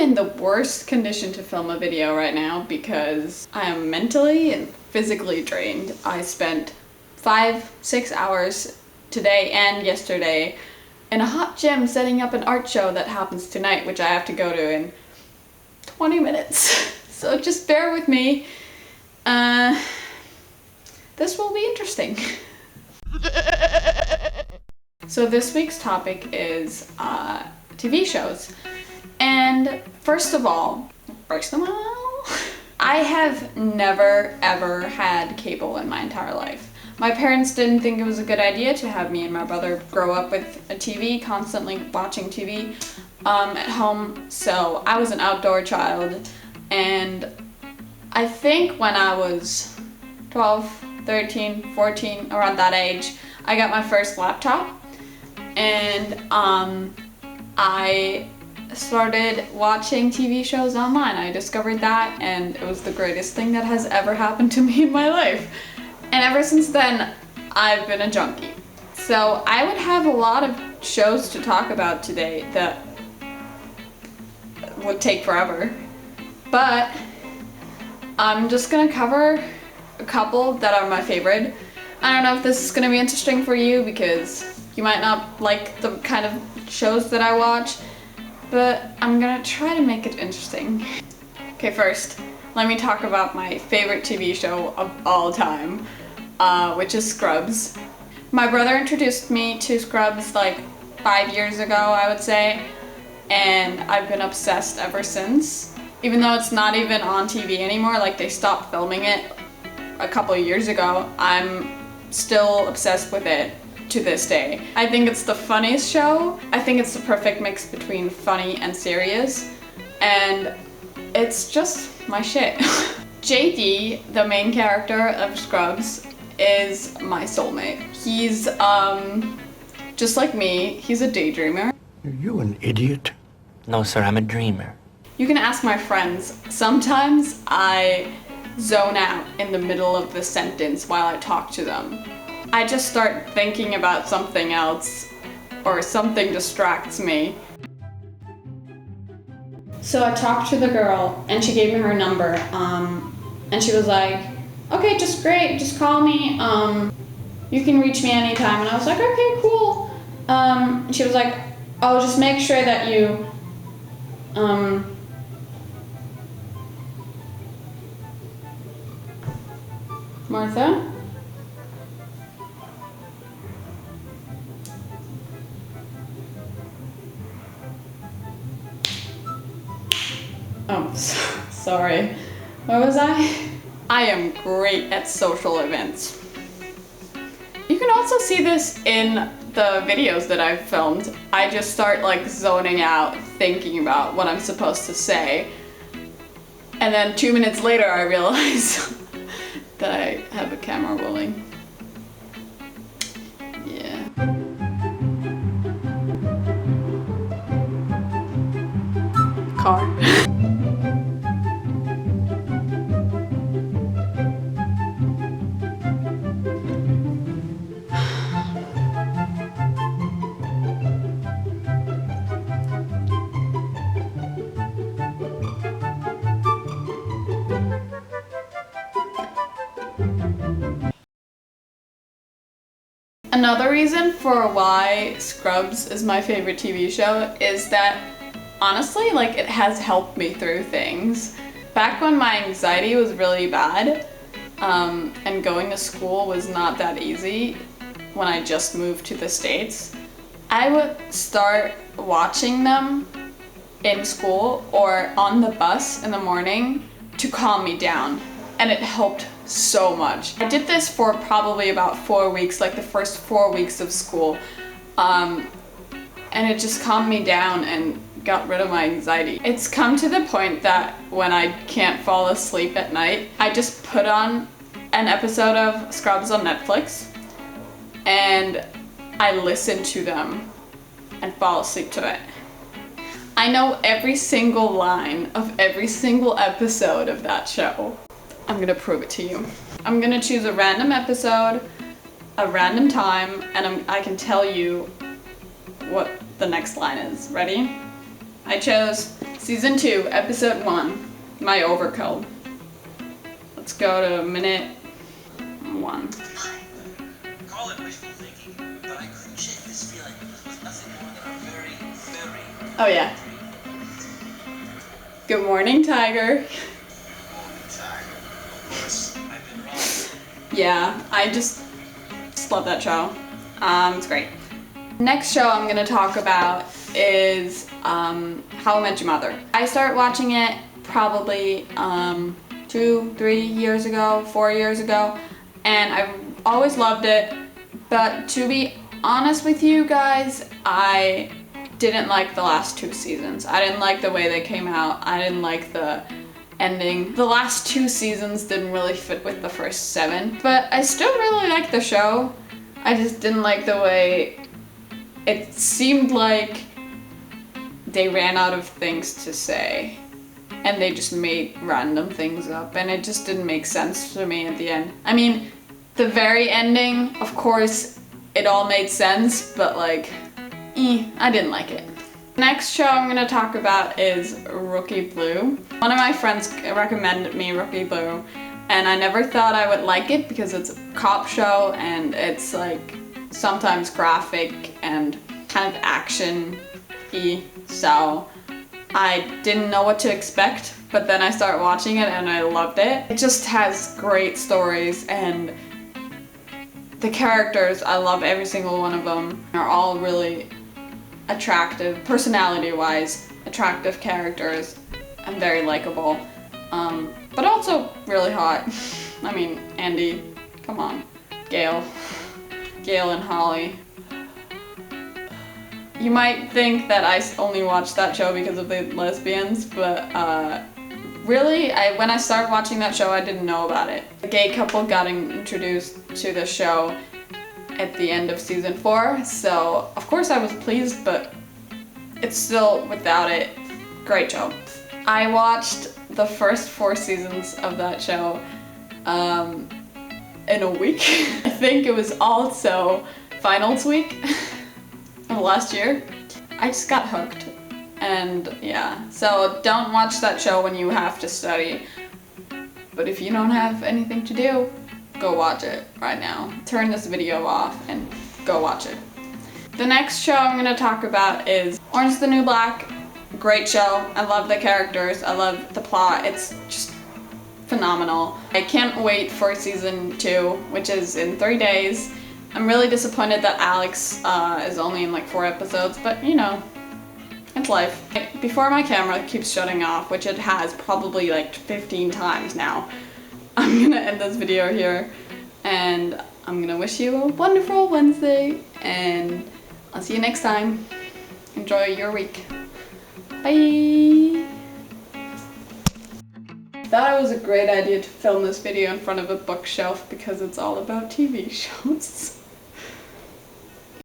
in the worst condition to film a video right now because I am mentally and physically drained. I spent 5-6 hours today and yesterday in a hot gym setting up an art show that happens tonight, which I have to go to in 20 minutes. So just bear with me. This will be interesting. So this week's topic is TV shows. And first of all, I have never ever had cable in my entire life. My parents didn't think it was a good idea to have me and my brother grow up with a TV, constantly watching TV at home, so I was an outdoor child. And I think when I was 12, 13, 14, around that age, I got my first laptop, and I started watching TV shows online. I discovered that, and it was the greatest thing that has ever happened to me in my life. And ever since then, I've been a junkie. So I would have a lot of shows to talk about today that would take forever. But I'm just gonna cover a couple that are my favorite. I don't know if this is gonna be interesting for you because you might not like the kind of shows that I watch, but I'm gonna try to make it interesting. Okay, first, let me talk about my favorite TV show of all time, which is Scrubs. My brother introduced me to Scrubs like 5 years ago, I would say, and I've been obsessed ever since. Even though it's not even on TV anymore, like they stopped filming it a couple of years ago, I'm still obsessed with it to this day. I think it's the funniest show. I think it's the perfect mix between funny and serious, and it's just my shit. JD, the main character of Scrubs, is my soulmate. He's just like me. He's a daydreamer. Are you an idiot? No, sir, I'm a dreamer. You can ask my friends. Sometimes I zone out in the middle of the sentence while I talk to them. I just start thinking about something else, or something distracts me. So I talked to the girl, and she gave me her number, and she was like, okay, just great, just call me, you can reach me anytime. And I was like, okay, cool. And she was like, oh, just make sure that you, Martha? Oh, sorry. Where was I? I am great at social events. You can also see this in the videos that I've filmed. I just start like zoning out, thinking about what I'm supposed to say. And then 2 minutes later I realize that I have a camera rolling. Yeah. Car. Another reason for why Scrubs is my favorite TV show is that, honestly, like, it has helped me through things. Back when my anxiety was really bad, and going to school was not that easy when I just moved to the States, I would start watching them in school or on the bus in the morning to calm me down, and it helped so much. I did this for probably about 4 weeks, like the first 4 weeks of school, and it just calmed me down and got rid of my anxiety. It's come to the point that when I can't fall asleep at night, I just put on an episode of Scrubs on Netflix and I listen to them and fall asleep to it. I know every single line of every single episode of that show. I'm gonna prove it to you. I'm gonna choose a random episode, a random time, and I can tell you what the next line is. Ready? I chose Season 2, Episode 1, My Overkill. Let's go to minute 1. Call it wishful thinking, but I couldn't shake this feeling with nothing more than a very, very Oh yeah. Good morning, Tiger. morning time. Of course, I've been wrong. Yeah, I just love that show. It's great. Next show I'm gonna talk about is How I Met Your Mother. I started watching it probably 2, 3 years ago, 4 years ago, and I've always loved it. But to be honest with you guys, I didn't like the last 2 seasons. I didn't like the way they came out. I didn't like the ending. The last 2 seasons didn't really fit with the first 7, but I still really like the show. I just didn't like the way it seemed like they ran out of things to say and they just made random things up, and it just didn't make sense to me at the end. I mean, the very ending, of course, it all made sense, but like, I didn't like it. Next show I'm gonna talk about is Rookie Blue. One of my friends recommended me Rookie Blue, and I never thought I would like it because it's a cop show and it's like sometimes graphic and kind of action-y, so I didn't know what to expect, but then I started watching it and I loved it. It just has great stories, and the characters, I love every single one of them. They're all really attractive, personality-wise, attractive characters and very likable, but also really hot. I mean, Andy, come on, Gail and Holly. You might think that I only watched that show because of the lesbians, but really, when I started watching that show, I didn't know about it. A gay couple got introduced to the show at the end of season 4, so of course I was pleased, but it's still, without it, great show. I watched the first 4 seasons of that show in a week. I think it was also finals week of last year. I just got hooked, and yeah, so don't watch that show when you have to study, but if you don't have anything to do, go watch it right now. Turn this video off and go watch it. The next show I'm gonna talk about is Orange is the New Black. Great show. I love the characters. I love the plot. It's just phenomenal. I can't wait for season 2, which is in 3 days. I'm really disappointed that Alex is only in like 4 episodes, but you know, it's life. Before my camera keeps shutting off, which it has probably like 15 times now, I'm gonna end this video here, and I'm gonna wish you a wonderful Wednesday, and I'll see you next time. Enjoy your week. Bye! Thought it was a great idea to film this video in front of a bookshelf because it's all about TV shows.